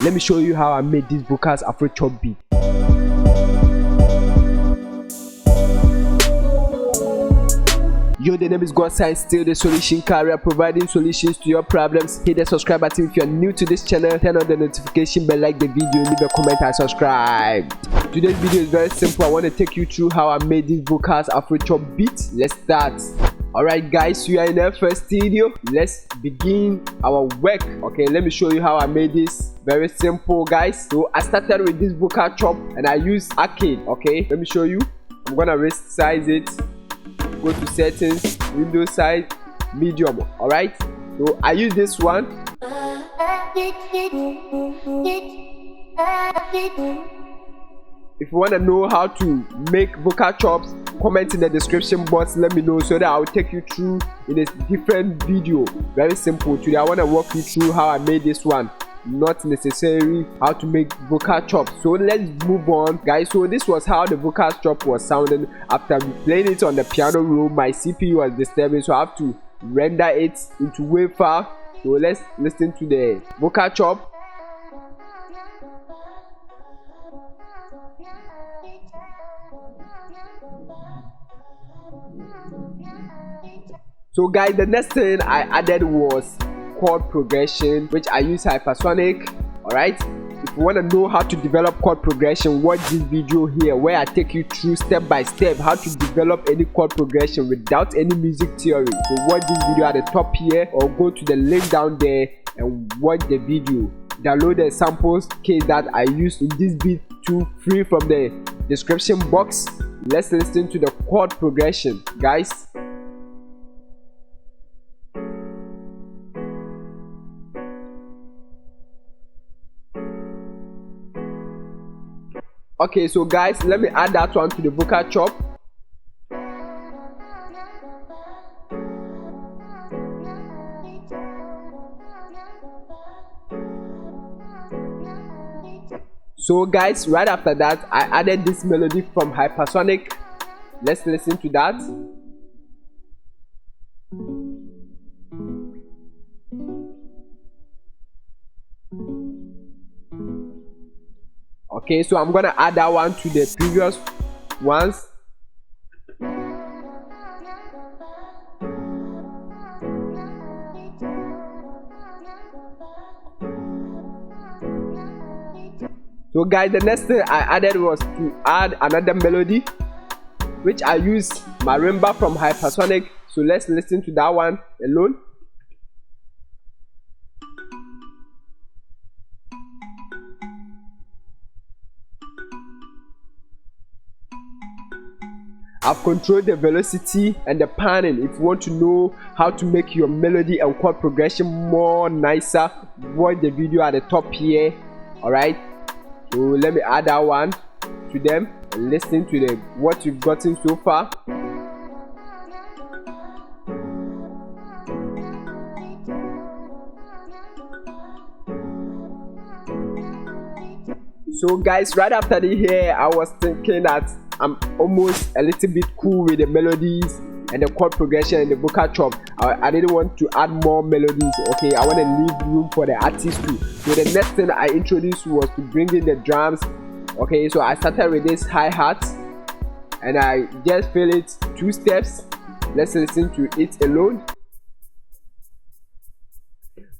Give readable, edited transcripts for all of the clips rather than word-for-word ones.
let me show you how I made this vocals Afro chop beat. Yo, the name is God Science, still the solution carrier, providing solutions to your problems. Hit the subscribe button if you are new to this channel, turn on the notification bell, like the video, leave a comment and subscribe. Today's video is very simple. I want to take you through how I made this vocals Afro chop beat. Let's start. Alright guys, we are in our first video. Let's begin our work. Okay, let me show you how I made this. Very simple guys. So I started with this vocal chop and I used arcade. Okay, let me show you. I'm gonna resize it. Go to settings, Windows size, medium. Alright, so I use this one. If you want to know how to make vocal chops, comment in the description box, let me know so that I'll take you through in a different video. Very simple. Today I want to walk you through how I made this one, not necessarily how to make vocal chops. So let's move on guys. So this was how the vocal chop was sounding after playing it on the piano roll. My CPU was disturbing, so I have to render it into WAV file. So let's listen to the vocal chop. So guys, the next thing I added was chord progression, which I use hypersonic. Alright, if you want to know how to develop chord progression, watch this video here where I take you through step by step how to develop any chord progression without any music theory. So watch this video at the top here, or go to the link down there and watch the video. Download the samples case that I used in this beat too, free from the description box. Let's listen to the chord progression guys. Okay, so guys, let me add that one to the vocal chop. So guys, right after that, I added this melody from hypersonic. Let's listen to that. Okay, so I'm gonna add that one to the previous ones. So guys, the next thing I added was to add another melody, which I used marimba from hypersonic. So let's listen to that one alone. I've controlled the velocity and the panning. If you want to know how to make your melody and chord progression more nicer, watch the video at the top here. Alright, so let me add that one to them and listen to the what we've gotten so far. So guys, right after the here, I was thinking that I'm almost a little bit cool with the melodies and the chord progression and the vocal chop. I didn't want to add more melodies. Okay, I want to leave room for the artist too. So the next thing I introduced was to bring in the drums. Okay, so I started with this hi-hat and I just fill it 2 steps. Let's listen to it alone.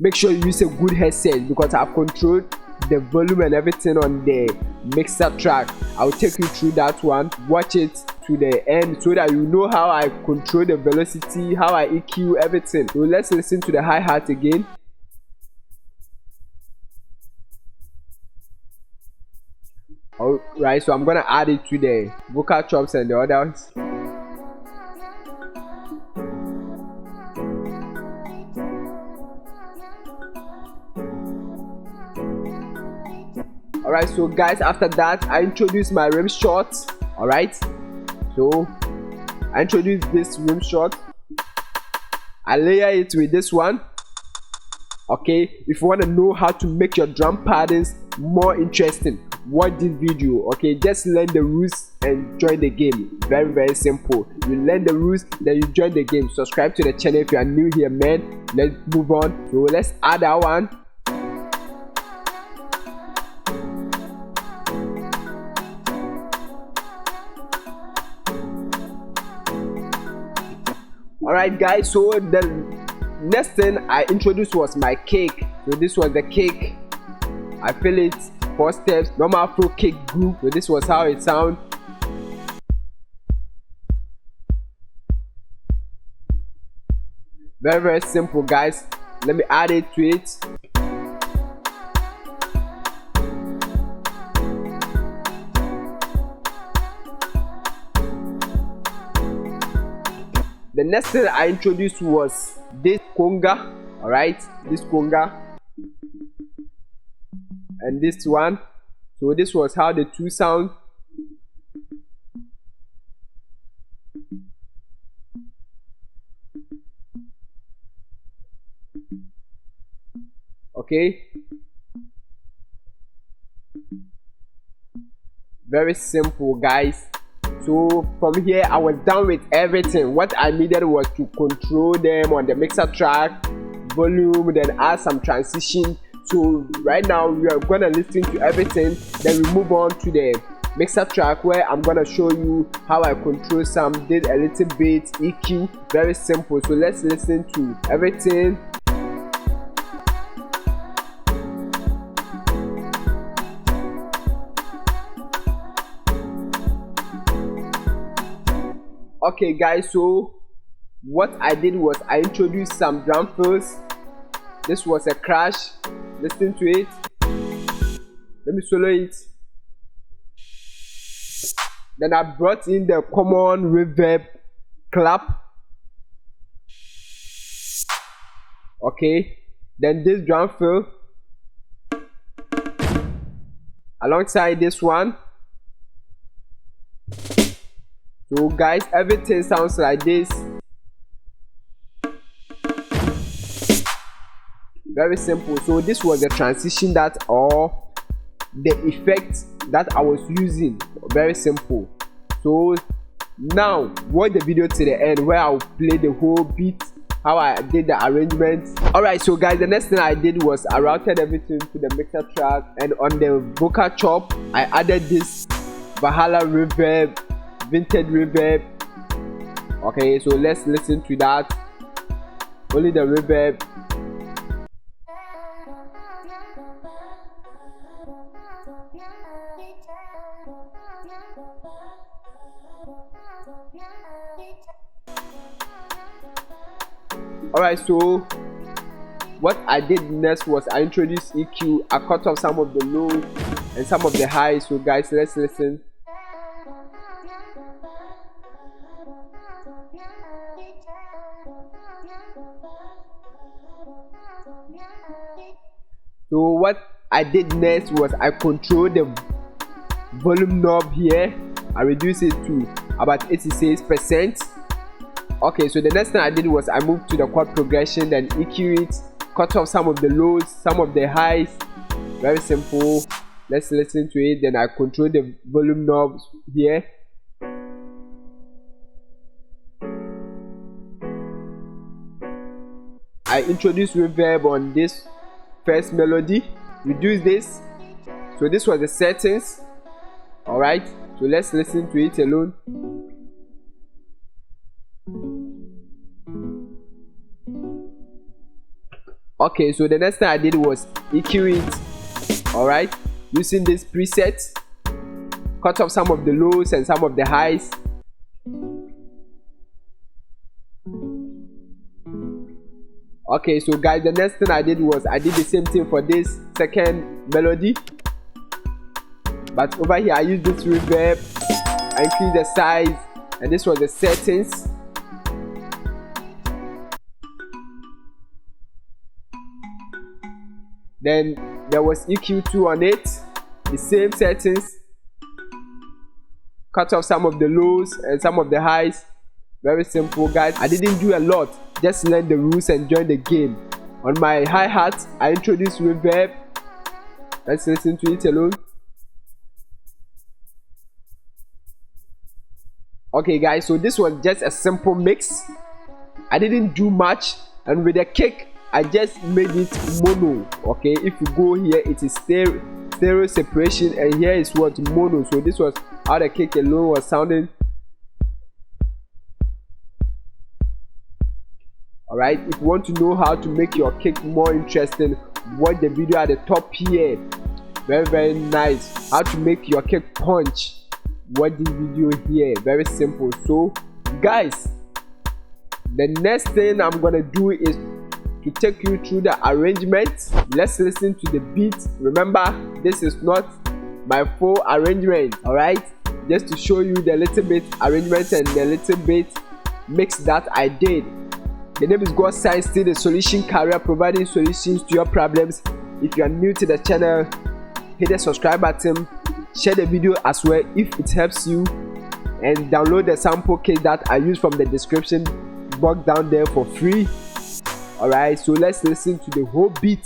Make sure you use a good headset because I've controlled the volume and everything on the mixer track. I'll take you through that one. Watch it to the end so that you know how I control the velocity, how I EQ everything. So let's listen to the hi-hat again. Alright, so I'm gonna add it to the vocal chops and the others. Alright, so guys, after that I introduced my rim shot. Alright, so I introduced this rim shot. I layer it with this one. Okay, if you want to know how to make your drum patterns more interesting, watch this video. Okay, just learn the rules and join the game. Very simple. You learn the rules, then you join the game. Subscribe to the channel if you are new here, man. Let's move on. So let's add that one. Alright guys, so the next thing I introduced was my kick. So this was the kick. I feel it 4 steps, normal Afro kick group. So this was how it sound. Very simple guys. Let me add it to it. The next thing I introduced was this conga, alright, this conga and this one. So this was how the two sound. Okay, very simple guys. So from here I was done with everything. What I needed was to control them on the mixer track, volume, then add some transition. So right now we are gonna listen to everything, then we move on to the mixer track where I'm gonna show you how I control some, did a little bit EQ. Very simple. So let's listen to everything. Okay guys, so what I did was I introduced some drum fills. This was a crash. Listen to it. Let me solo it. Then I brought in the common reverb clap. Okay, then this drum fill alongside this one. So guys, everything sounds like this. Very simple. So this was the transition that, or the effect that I was using. Very simple. So now watch the video to the end where I'll play the whole beat, how I did the arrangement. Alright, so guys, the next thing I did was I routed everything to the mixer track, and on the vocal chop I added this Valhalla reverb, vintage reverb. Okay, so let's listen to that. Only the reverb. Alright, so what I did next was I introduced EQ. I cut off some of the lows and some of the highs. So guys, let's listen. So what I did next was I controlled the volume knob here. I reduced it to about 86%. Okay, so the next thing I did was I moved to the chord progression, then EQ it, cut off some of the lows, some of the highs. Very simple. Let's listen to it. Then I control the volume knobs here. I introduced reverb on this first melody. Reduce this. So this was the settings. Alright, so let's listen to it alone. Okay, so the next thing I did was EQ it. Alright, using this preset, cut off some of the lows and some of the highs. Okay, so guys, the next thing I did was I did the same thing for this second melody, but over here I used this reverb. I increased the size, and this was the settings. Then there was EQ2 on it, the same settings. Cut off some of the lows and some of the highs. Very simple guys. I didn't do a lot, just learn the rules and join the game. On my hi-hat I introduced reverb. Let's listen to it alone. Okay guys, so this was just a simple mix. I didn't do much, and with the kick I just made it mono. Okay, if you go here it is stereo separation, and here is what mono. So this was how the kick alone was sounding. Alright, if you want to know how to make your cake more interesting, watch the video at the top here. Very nice. How to make your cake punch, watch this video here. Very simple. So guys, the next thing I'm gonna do is to take you through the arrangement. Let's listen to the beat. Remember, this is not my full arrangement, alright, just to show you the little bit arrangement and the little bit mix that I did. The name is God Sign, still the solution carrier, providing solutions to your problems. If you are new to the channel, hit the subscribe button, share the video as well if it helps you, and download the sample kit that I use from the description box down there for free. Alright, so let's listen to the whole beat.